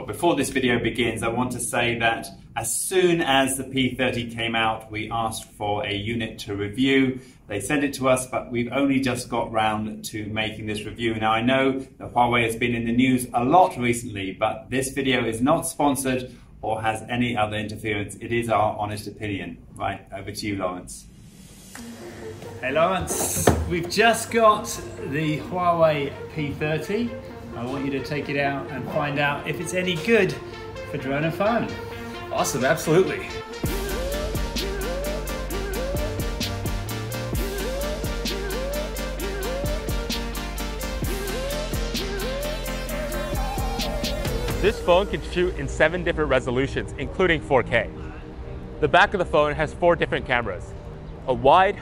before this video begins, I want to say that as soon as the P30 came out, we asked for a unit to review. They sent it to us, but we've only just got round to making this review. Now, I know that Huawei has been in the news a lot recently, but this video is not sponsored or has any other interference. It is our honest opinion. Right, over to you, Lawrence. Hey, Lawrence. We've just got the Huawei P30. I want you to take it out and find out if it's any good for drone and phone. Awesome, absolutely. This phone can shoot in 7 different resolutions, including 4K. The back of the phone has 4 different cameras: a wide,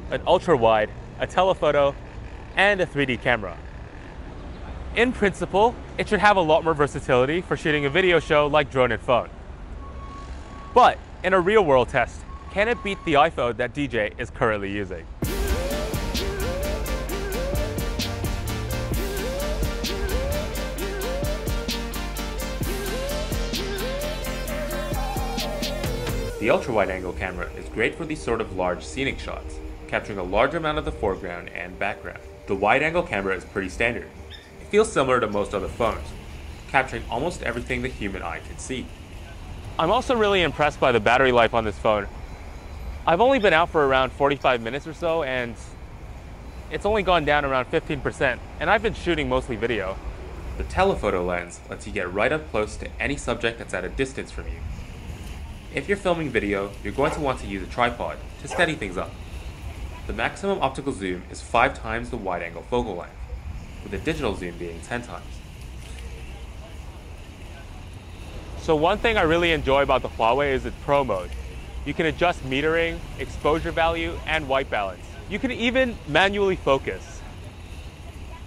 an ultra wide, a telephoto, and a 3D camera. In principle, it should have a lot more versatility for shooting a video show like drone and phone. But in a real world test, can it beat the iPhone that DJ is currently using? The ultra-wide-angle camera is great for these sort of large scenic shots, capturing a large amount of the foreground and background. The wide-angle camera is pretty standard. It feels similar to most other phones, capturing almost everything the human eye can see. I'm also really impressed by the battery life on this phone. I've only been out for around 45 minutes or so, and it's only gone down around 15%, and I've been shooting mostly video. The telephoto lens lets you get right up close to any subject that's at a distance from you. If you're filming video, you're going to want to use a tripod to steady things up. The maximum optical zoom is 5 times the wide-angle focal length, with the digital zoom being 10 times. So one thing I really enjoy about the Huawei is its Pro mode. You can adjust metering, exposure value, and white balance. You can even manually focus.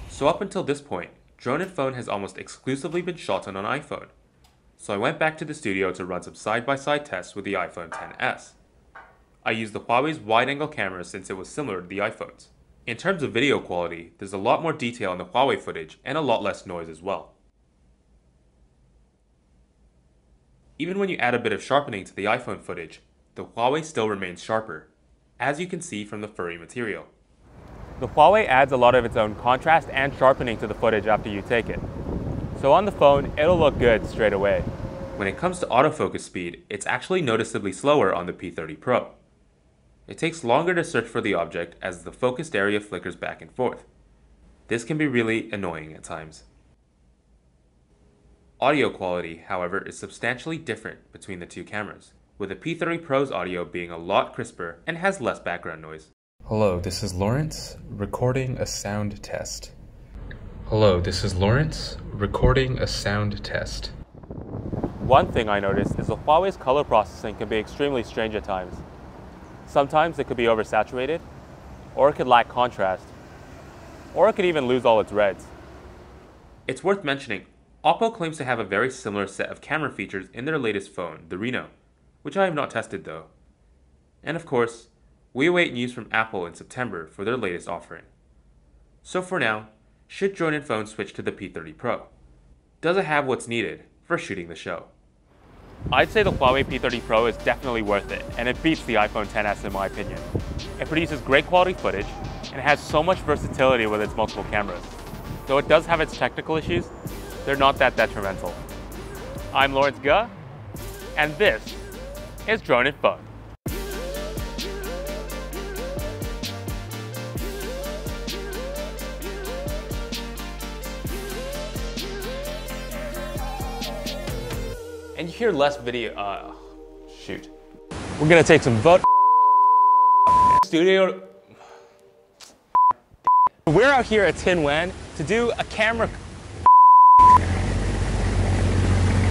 So up until this point, drone and phone has almost exclusively been shot on an iPhone. So I went back to the studio to run some side-by-side tests with the iPhone XS. I used the Huawei's wide-angle camera since it was similar to the iPhones. In terms of video quality, there's a lot more detail in the Huawei footage and a lot less noise as well. Even when you add a bit of sharpening to the iPhone footage, the Huawei still remains sharper, as you can see from the furry material. The Huawei adds a lot of its own contrast and sharpening to the footage after you take it. So on the phone, it'll look good straight away. When it comes to autofocus speed, it's actually noticeably slower on the P30 Pro. It takes longer to search for the object as the focused area flickers back and forth. This can be really annoying at times. Audio quality, however, is substantially different between the two cameras, with the P30 Pro's audio being a lot crisper and has less background noise. Hello, this is Lawrence, recording a sound test. Hello, this is Lawrence, recording a sound test. One thing I noticed is the Huawei's color processing can be extremely strange at times. Sometimes it could be oversaturated, or it could lack contrast, or it could even lose all its reds. It's worth mentioning, Oppo claims to have a very similar set of camera features in their latest phone, the Reno, which I have not tested though. And of course, we await news from Apple in September for their latest offering. So for now, should drone and phone switch to the P30 Pro? Does it have what's needed for shooting the show? I'd say the Huawei P30 Pro is definitely worth it, and it beats the iPhone XS in my opinion. It produces great quality footage, and it has so much versatility with its multiple cameras. Though it does have its technical issues, they're not that detrimental. I'm Lawrence Guh, and this is Drone and Phone. And you hear less video, shoot. We're gonna take some vote. Studio. We're out here at Tin Wan to do a camera